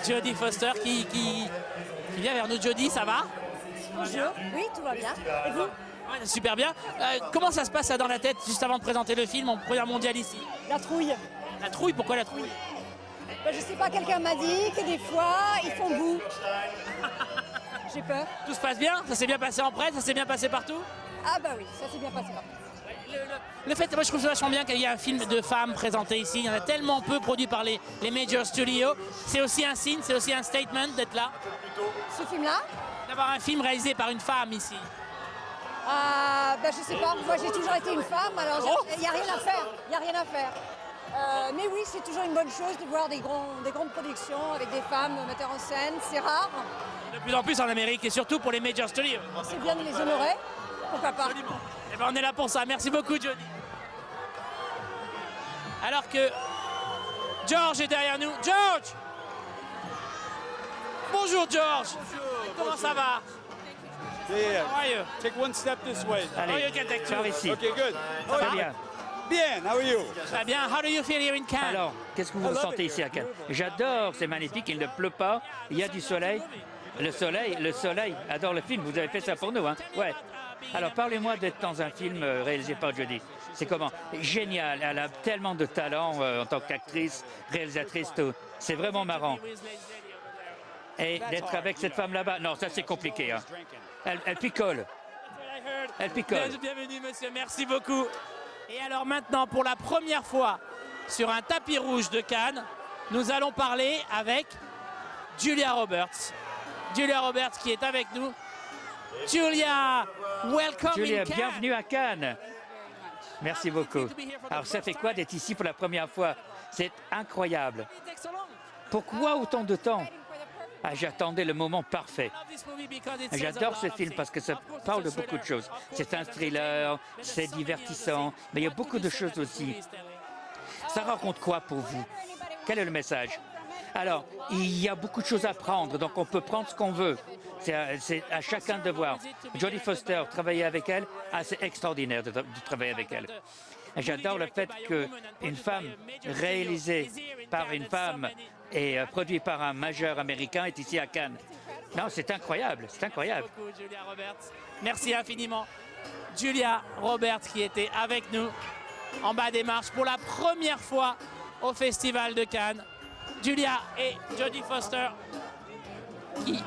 Jodie Foster qui vient vers nous. Jodie, ça va? Bonjour, oui, tout va bien. Et vous? Ouais, super bien. Comment ça se passe ça dans la tête juste avant de présenter le film en première mondiale ici? La trouille. La trouille, pourquoi la trouille? Ben, je sais pas, quelqu'un m'a dit que des fois, ils font boue. J'ai peur. Tout se passe bien? Ça s'est bien passé en presse? Ça s'est bien passé partout? Ah bah oui, ça s'est bien passé. Le fait, moi je trouve ça vachement bien qu'il y ait un film de femmes présenté ici. Il y en a tellement peu produits par les major studios. C'est aussi un signe, c'est aussi un statement d'être là. Ce film-là? D'avoir un film réalisé par une femme ici. Ben, je sais pas, moi j'ai toujours été une femme, alors il n'y a rien à faire. Il n'y a rien à faire. Mais oui, c'est toujours une bonne chose de voir des grandes productions avec des femmes metteurs en scène. C'est rare. De plus en plus en Amérique et surtout pour les major studios. C'est bien de les honorer. Pourquoi pas? Eh ben, on est là pour ça. Merci beaucoup, Jodie. Alors que George est derrière nous. George! Bonjour, George. Bonjour. Comment ça va? Yeah. How are you? Take one step this way. Oh, you Allez, can take two. par ici. Okay, good. Ça va? Très bien. Bien, how are you? Très bien. How do you feel here in Cannes? Alors, qu'est-ce que vous ressentez ici à Cannes? J'adore, c'est magnifique, il ne pleut pas, il y a du soleil. Le soleil, adore le film, vous avez fait ça pour nous, hein? Ouais. Alors, parlez-moi d'être dans un film réalisé par Jodie. C'est comment? Génial, elle a tellement de talent en tant qu'actrice, réalisatrice, tout. C'est vraiment marrant. Et d'être avec cette femme là-bas, non, ça c'est compliqué, hein. Elle picole. Elle picole. Bienvenue, monsieur. Merci beaucoup. Et alors maintenant, pour la première fois sur un tapis rouge de Cannes, nous allons parler avec Julia Roberts. Julia Roberts qui est avec nous. Julia, welcome Julia, in Cannes. bienvenue à Cannes. Merci beaucoup. Alors, ça fait quoi d'être ici pour la première fois? C'est incroyable. Pourquoi autant de temps? Ah, j'attendais le moment parfait. J'adore ce film parce que ça parle de beaucoup de choses. C'est un thriller, c'est divertissant, mais il y a beaucoup de choses aussi. Ça raconte quoi pour vous? Quel est le message? Alors, il y a beaucoup de choses à prendre, donc on peut prendre ce qu'on veut. C'est à chacun de voir. Jodie Foster, travailler avec elle, c'est extraordinaire de travailler avec elle. J'adore le fait qu'une femme réalisée par une femme et produite par un majeur américain est ici à Cannes. Non, c'est incroyable, c'est incroyable. Merci beaucoup, Julia Roberts. Merci infiniment. Julia Roberts qui était avec nous en bas des marches pour la première fois au Festival de Cannes. Julia et Jodie Foster qui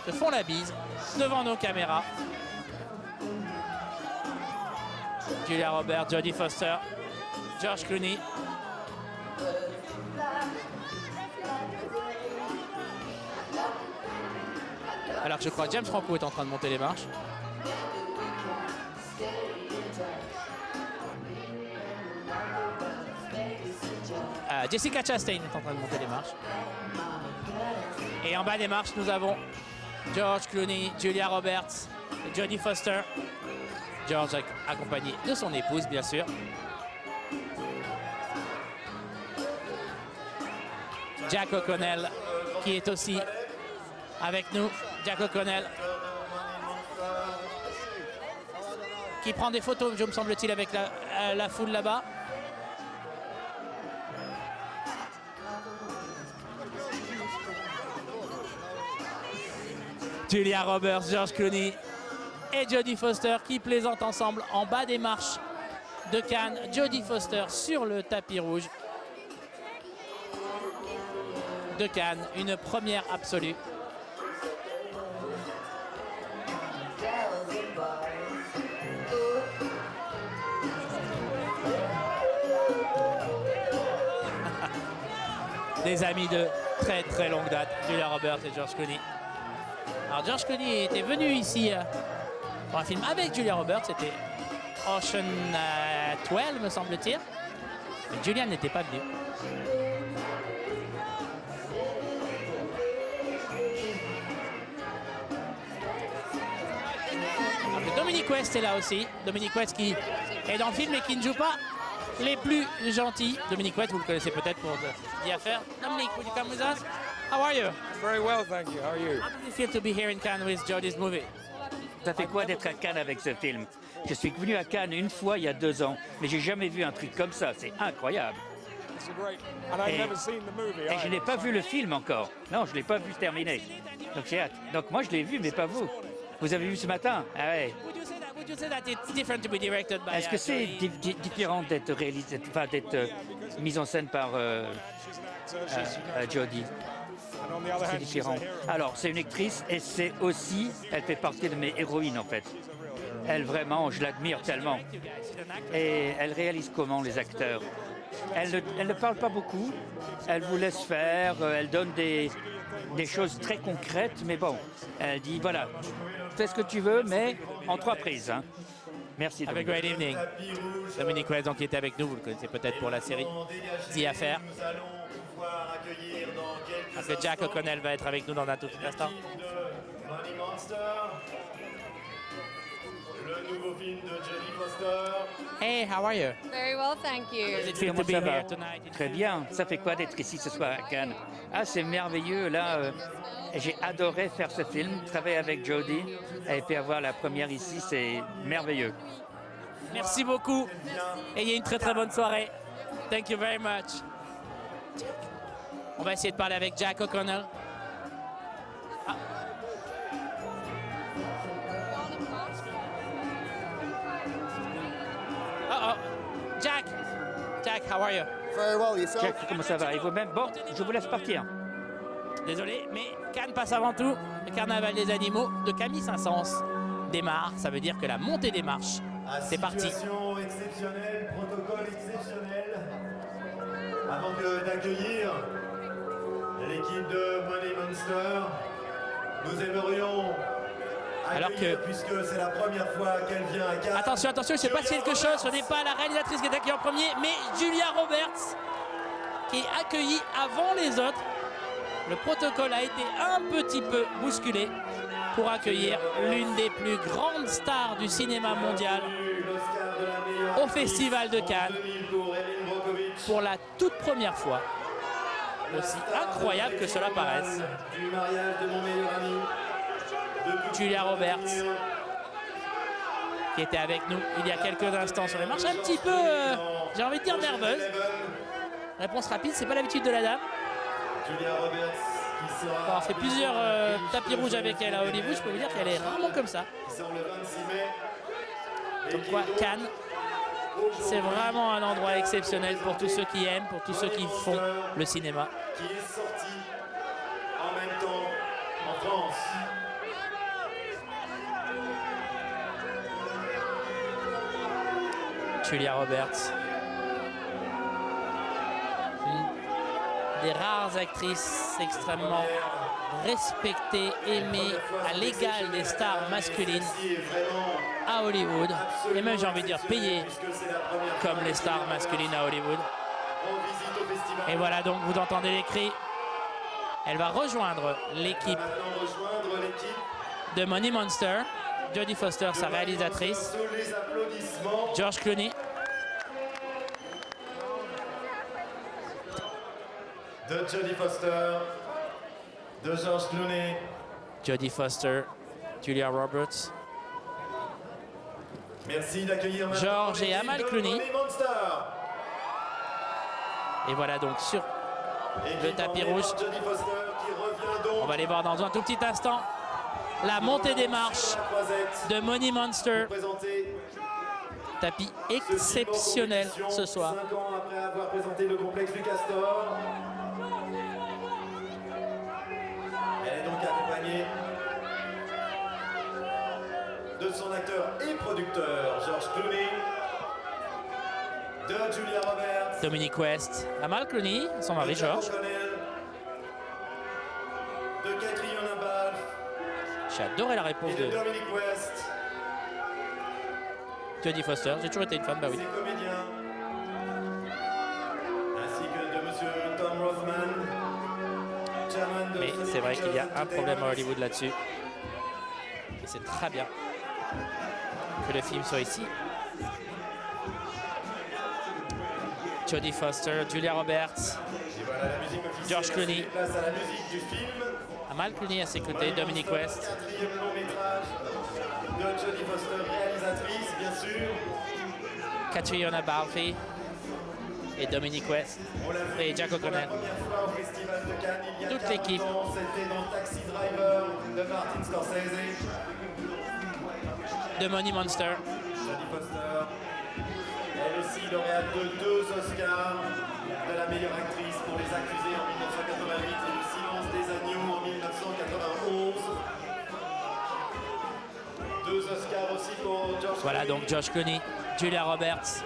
se font la bise devant nos caméras. Julia Roberts, Jodie Foster, George Clooney. Alors que je crois que James Franco est en train de monter les marches. Jessica Chastain est en train de monter les marches. Et en bas des marches, nous avons George Clooney, Julia Roberts et Jodie Foster. George accompagné de son épouse, bien sûr. Jack O'Connell qui est aussi avec nous. Jack O'Connell qui prend des photos, je me semble-t-il, avec la foule là-bas. Julia Roberts, George Clooney et Jodie Foster qui plaisantent ensemble en bas des marches de Cannes. Jodie Foster sur le tapis rouge de Cannes, une première absolue. Des amis de très très longue date, Julia Roberts et George Clooney. Alors George Clooney était venu ici pour un film avec Julia Roberts, c'était Ocean 12 me semble-t-il. Mais Julia n'était pas venue. Alors, Dominic West est là aussi. Dominic West qui est dans le film et qui ne joue pas les plus gentils. Dominic West, vous le connaissez peut-être pour The Affair. Dominic, would you come with us? How are you? Very well, thank you. How are you? How does it feel to be here in Cannes with Jodie's movie? Ça fait quoi d'être à Cannes avec ce film? Je suis venu à Cannes une fois il y a 2 ans, mais j'ai jamais vu un truc comme ça. C'est incroyable. It's a great. And I've never seen the movie. Et je n'ai pas vu le film encore. Non, je ne l'ai pas vu terminé. Donc j'ai hâte. Donc moi je l'ai vu, mais pas vous. Vous avez vu ce matin? Ah ouais. Would you say that it's different to be directed by Est-ce que c'est différent d'être réalisé, enfin d'être mise en scène par Jodie? And on the other C'est hand, she's a différent. hero. Alors c'est une actrice et c'est aussi, elle fait partie de mes héroïnes en fait. Elle vraiment, je l'admire tellement. Et elle réalise comment les acteurs? Elle ne parle pas beaucoup, elle vous laisse faire, elle donne des choses très concrètes, mais bon, elle dit voilà, fais ce que tu veux, mais en 3 prises. Hein. Merci. Have a Dominique. great evening. Dominique West, donc, qui était avec nous, vous le connaissez peut-être pour la série The Affair. Parce que Jack O'Connell va être avec nous dans un tout petit instant. Money Monster, le nouveau film de Jodie Foster. Hey, how are you? Very well, thank you. Does it feel Comment to be ça va? here tonight? Très bien. Ça fait quoi d'être ici ce soir à Cannes? Ah, c'est merveilleux. Là, j'ai adoré faire ce film, travailler avec Jodie et puis avoir la première ici, c'est merveilleux. Merci beaucoup. Et il y a une très très bonne soirée. Thank you very much. On va essayer de parler avec Jack O'Connell. Ah. Oh, Jack. Jack, how are you? Very well, yourself? Jack, comment ça va? Et vous-même? Bon, je vous laisse partir. Désolé, mais Cannes passe avant tout. Le carnaval des animaux de Camille Saint-Saëns démarre. Ça veut dire que la montée des marches, c'est parti. Situation exceptionnelle, protocole exceptionnel. Avant d'accueillir l'équipe de Money Monster, nous aimerions Alors accueillir, que- puisque c'est la première fois qu'elle vient à Cannes. Attention, attention, il s'est passé quelque chose. Ce n'est pas la réalisatrice qui est accueillie en premier, mais Julia Roberts qui est accueillie avant les autres. Le protocole a été un petit peu bousculé pour accueillir l'une des plus grandes stars du cinéma mondial L'Oscar de la meilleure au Festival de en Cannes 2000 pour Erin Brockovich. pour la toute première fois. Aussi incroyable que cela paraisse. Du mariage de mon meilleur ami. De toute Julia mon Roberts. avenir. Qui était avec nous il y a quelques instants sur les marches, un petit peu, j'ai envie de dire nerveuse. Réponse rapide, c'est pas l'habitude de la dame. Julia Roberts qui sera Pour avoir fait plusieurs tapis rouges avec elle à Hollywood, je peux vous dire qu'elle est rarement comme ça. qui sort le 26 mai. Et Comme qui quoi, donc, Cannes, c'est vraiment un endroit exceptionnel pour tous ceux qui aiment, pour tous ceux qui font le cinéma. qui est sorti en même temps en France. Julia Roberts. Une des rares actrices extrêmement respectées, aimées, à l'égal des stars masculines Celle-ci est vraiment à Hollywood. Et même, j'ai envie de dire, payées puisque c'est la première fois comme les stars masculines à Hollywood. en visite au festival. Et voilà, donc vous entendez les cris. Elle va rejoindre l'équipe Maintenant rejoindre l'équipe. de Money Monster. Jodie Foster, sa réalisatrice. Sous les applaudissements. George Clooney. De Jodie Foster. De George Clooney. Jodie Foster. Julia Roberts. Merci d'accueillir maintenant George et l'équipe Amal de Clooney. Money Monster. Et voilà donc sur Équipe tapis emmenée rouge. par Jodie Foster qui revient donc On va les voir dans un tout petit instant. La montée des marches sur la croisette. de Money Monster. Présenter Tapis ce film en exceptionnel compétition, ce soir. 5 ans après avoir présenté le complexe du Castor. Elle est donc accompagnée de son acteur et producteur George Clooney, de Julia Roberts, Dominique West. Amal Clooney, son mari de Jack George. O'Connell, de Catriona Balfe J'ai adoré la réponse et de de Dominic West, Jodie Foster. J'ai toujours été une femme, bah oui. ses comédiens, ainsi que de Monsieur Tom Rothman, chairman de Mais Sony c'est vrai qu'il y a Pictures un problème à Entertainment. Hollywood là-dessus. Et c'est très bien que le film soit ici. Jodie Foster, Julia Roberts, Et voilà la musique officielle. George Clooney. laisse place à la musique du film. Amal Clooney à ses côtés, Dominique West. Quatrième long métrage de Jodie Foster, réalisatrice bien sûr. Catriona Balfe, et Dominic West et Jack O'Connell. Toute l'équipe. C'était dans Taxi Driver de Martin Scorsese. De Money Monster. Jodie Foster. Elle aussi lauréate de 2 Oscars de la meilleure actrice pour Les Accusés en 1988 et Le Silence des Agneaux en 1991. 2 Oscars aussi pour George Voilà Clooney. donc Josh Clooney, Julia Roberts,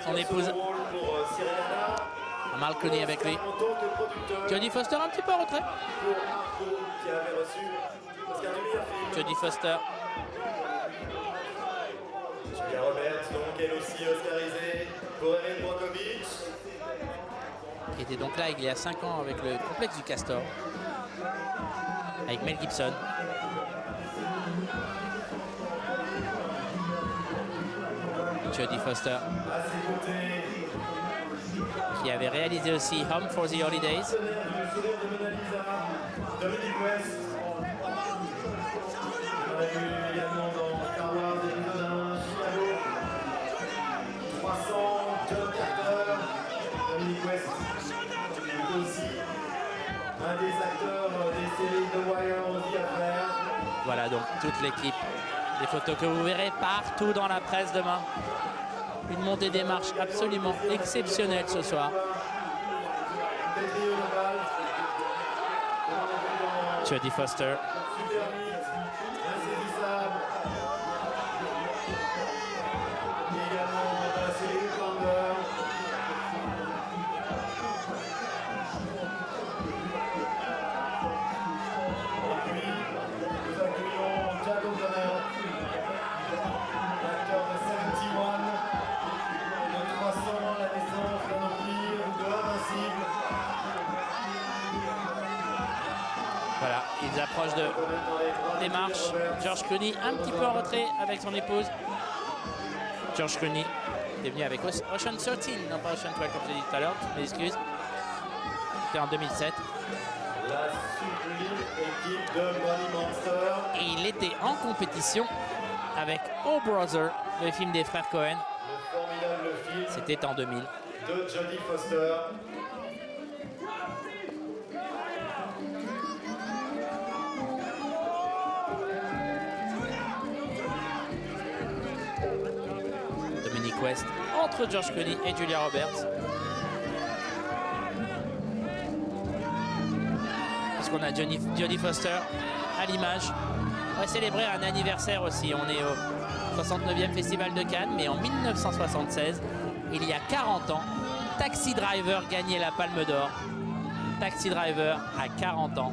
son épouse. Pour Syriana. Mal Clooney avec lui. En tant que producteur Jodie Foster un petit peu en retrait. pour Marco qui avait reçu Oscar du meilleur film. Jodie Foster. Julia Roberts, donc elle aussi oscarisée pour Erin Brockovich. Qui était donc là il y a 5 ans avec le complexe du Castor. Avec Mel Gibson. Jodie Foster. À ses côtés, Qui avait réalisé aussi Home for the Holidays. du sourire de Mona Lisa, Dominic West. On l'a vu également dans Star Wars épisode 1, Chicago. 300, John Carter, Dominic West. Aussi un des acteurs des séries The Wire, on dit à faire. Voilà donc toute l'équipe. Des photos que vous verrez partout dans la presse demain. Une montée des marches absolument exceptionnelle ce soir. Jodie Foster. Super vite, insaisissable. Et également dans la série Outlander. Et puis, nous accueillons Jack O'Connell, l'acteur de 71, de 300, la naissance d'un empire, de Invincible. Voilà, ils approchent des marches. George Clooney un petit peu en retrait avec son épouse. George Clooney est venu avec Ocean 13, non pas Ocean 12 comme je l'ai dit tout à l'heure, mes excuses. C'était en 2007. La sublime équipe de Money Monster. Et il était en compétition avec Oh Brother, le film des frères Cohen. Le formidable film C'était en 2000. de Jodie Foster. Dominic West entre George Clooney et Julia Roberts. Puisqu'on a Jodie Foster à l'image. On va célébrer un anniversaire aussi. On est au 69e Festival de Cannes, mais en 1976, il y a 40 ans, Taxi Driver gagnait la Palme d'Or. Taxi Driver à 40 ans.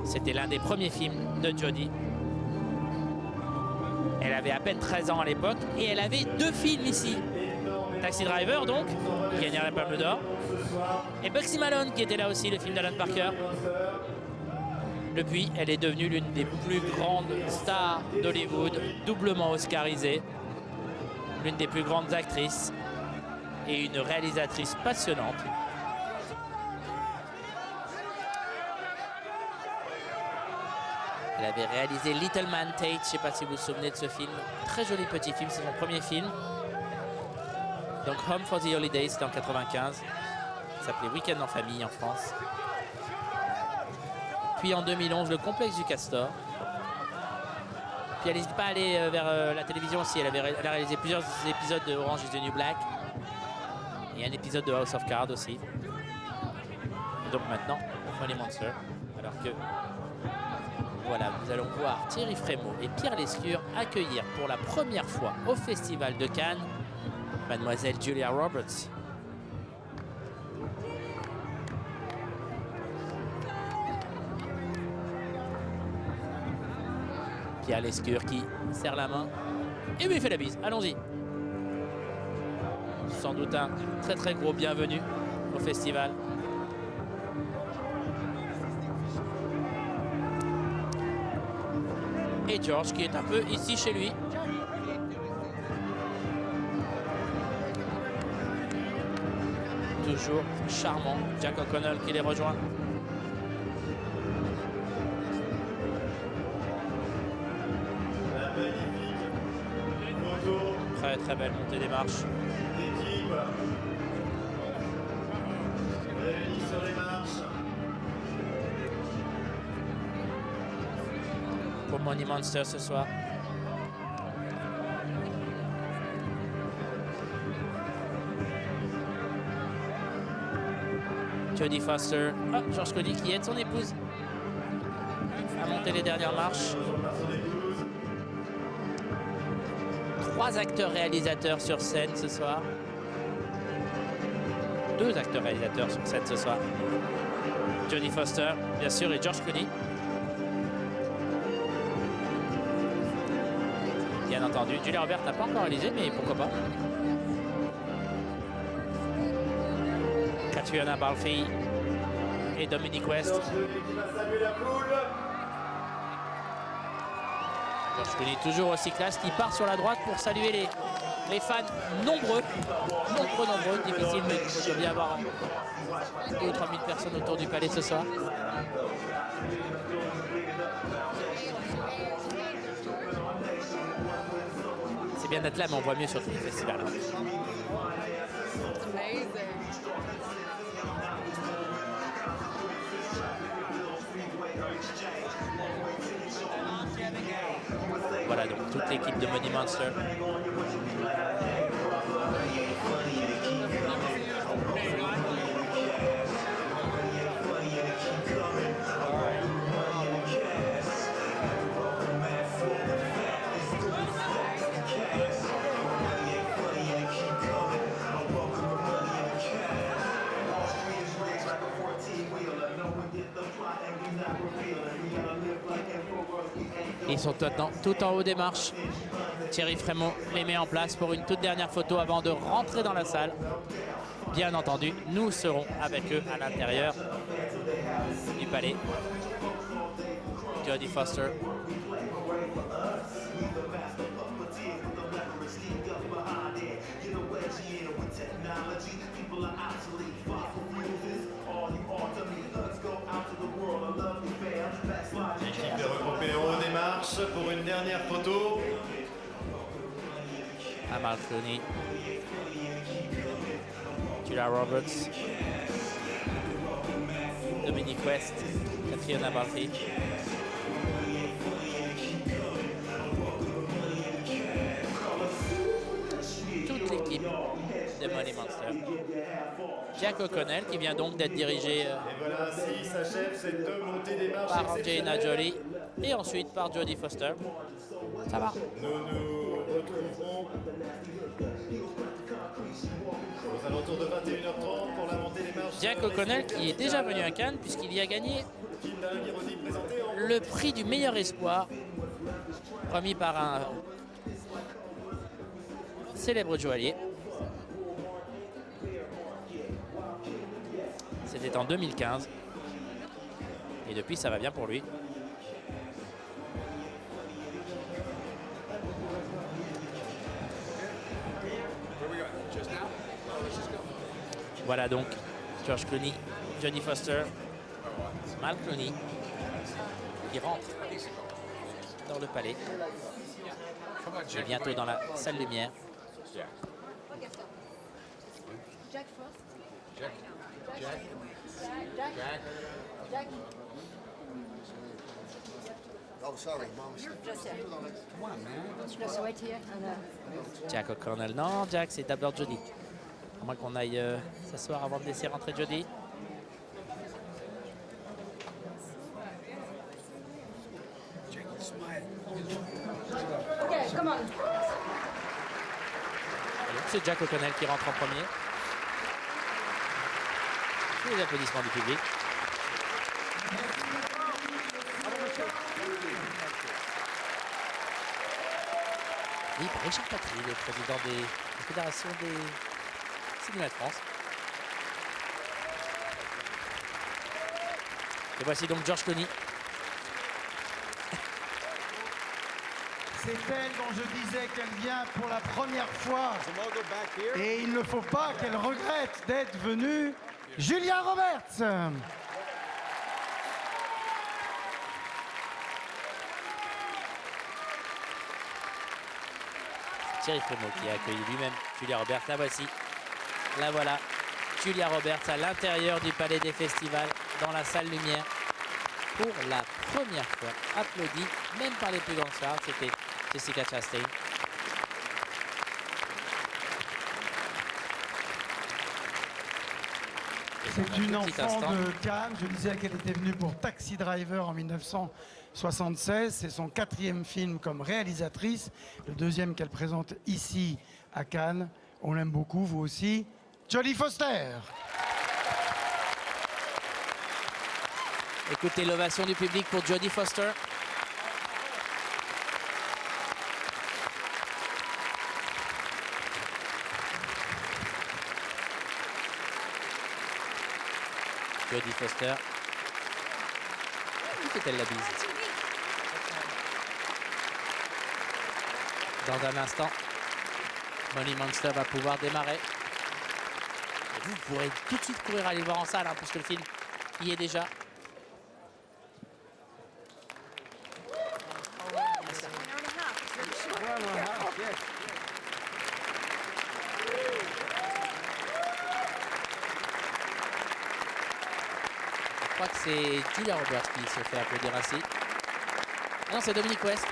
C'était l'un des premiers films de Jodie. Elle avait à peine 13 ans à l'époque et elle avait 2 films ici. Taxi Driver donc, qui gagnait la Palme d'Or. Et Bugsy Malone qui était là aussi, le film d'Alan Parker. Depuis, elle est devenue l'une des plus grandes stars d'Hollywood, doublement oscarisée. L'une des plus grandes actrices et une réalisatrice passionnante. Elle avait réalisé Little Man Tate, je ne sais pas si vous vous souvenez de ce film. Très joli petit film, c'est son premier film. Donc Home for the Holidays, c'était en 95. Ça s'appelait Week-end en famille en France. Puis en 2011, le complexe du Castor. Puis elle n'hésite pas à aller vers la télévision aussi. Elle a réalisé plusieurs épisodes de Orange is the New Black. Et un épisode de House of Cards aussi. Et donc maintenant, Money Monster. Alors que, voilà, nous allons voir Thierry Frémaux et Pierre Lescure accueillir pour la première fois au Festival de Cannes Mademoiselle Julia Roberts. Pierre Lescure qui serre la main et lui fait la bise. Allons-y. Sans doute un très très gros bienvenue au festival. Et George qui est un peu ici chez lui. Toujours charmant. Jack O'Connell qui les rejoint. Magnifique photo Très très belle montée des marches. d'équipe Money Monster ce soir. Jodie Foster, George Clooney qui aide son épouse à monter les dernières marches. 3 acteurs réalisateurs sur scène ce soir. 2 acteurs réalisateurs sur scène ce soir. Jodie Foster, bien sûr, et George Clooney. Bien entendu, Julia Roberts n'a pas encore réalisé, mais pourquoi pas. Catriona Balfe et Dominic West. George Clooney toujours aussi classe, qui part sur la droite pour saluer les fans nombreux. Difficile, mais il faut bien avoir 2 ou 3 000 personnes autour du palais ce soir. C'est bien d'être là, mais on voit mieux sur tous les festivals. Voilà donc toute l'équipe de Money Monster. Ils sont tout en haut des marches. Thierry Frémaux les met en place pour une toute dernière photo avant de rentrer dans la salle. Bien entendu, nous serons avec eux à l'intérieur du palais. Jodie Foster. L'équipe est regroupée en haut des marches pour une dernière photo. Amal Clooney, Julia Roberts, Dominic West, Catriona Balfe. Toute l'équipe de Money Monster. Jack O'Connell qui vient donc d'être dirigé Voilà, si s'achève cette 2 montées des marches par Angelina Jolie et ensuite par Jodie Foster. Ça va. Nous nous retrouverons aux alentours de 21h30 pour la montée des marches. Jack O'Connell qui est déjà venu à Cannes puisqu'il y a gagné le prix du meilleur espoir remis par un célèbre joaillier. C'était en 2015 et depuis ça va bien pour lui. Voilà donc George Clooney, Jodie Foster, Mal Clooney qui rentre dans le palais et bientôt dans la salle lumière. Jack first. Jack. Oh, sorry, Mom. Just here. Come on, man. Just wait here. And, Jack O'Connell, non, Jack, c'est d'abord Jodie. À moins qu'on aille s'asseoir avant de laisser rentrer Jodie. Okay, come on. C'est Jack O'Connell qui rentre en premier. Et les applaudissements du public. Et Richard Patry, le président de la Fédération des cinémas de France. Et voici donc George Clooney. C'est elle dont je disais qu'elle vient pour la première fois. Et il ne faut pas qu'elle regrette d'être venue. Julia Roberts. Thierry Frémaux qui a accueilli lui-même Julia Roberts. La voici. La voilà. Julia Roberts à l'intérieur du Palais des Festivals, dans la salle lumière. pour la première fois, applaudie même par les plus grandes stars, c'était Jessica Chastain. C'est une enfant de Cannes. Je disais qu'elle était venue pour Taxi Driver en 1976. C'est son 4e film comme réalisatrice. Le 2e qu'elle présente ici à Cannes. On l'aime beaucoup, vous aussi. Jodie Foster. Écoutez l'ovation du public pour Jodie Foster. Jodie Foster. Où fait-elle la bise? Dans un instant, Money Monster va pouvoir démarrer. Et vous pourrez tout de suite courir aller le voir en salle, hein, puisque le film y est déjà. Je crois que c'est Julia Roberts qui se fait applaudir ainsi. Ah non, c'est Dominic West.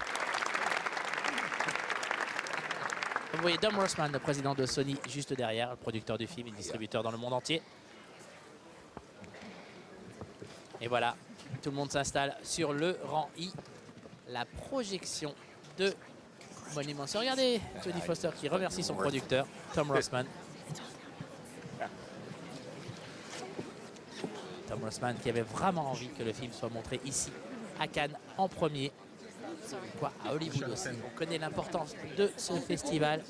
Vous voyez Dom Rossman, le président de Sony, juste derrière, le producteur du film et distributeur dans le monde entier. Et voilà, tout le monde s'installe sur le rang I. La projection de Money Monster. Regardez Jodie Foster qui remercie son producteur, Tom Rossman. Tom Rossman qui avait vraiment envie que le film soit montré ici, à Cannes, en premier. Quoi, à Hollywood aussi. On connaît l'importance de ce festival.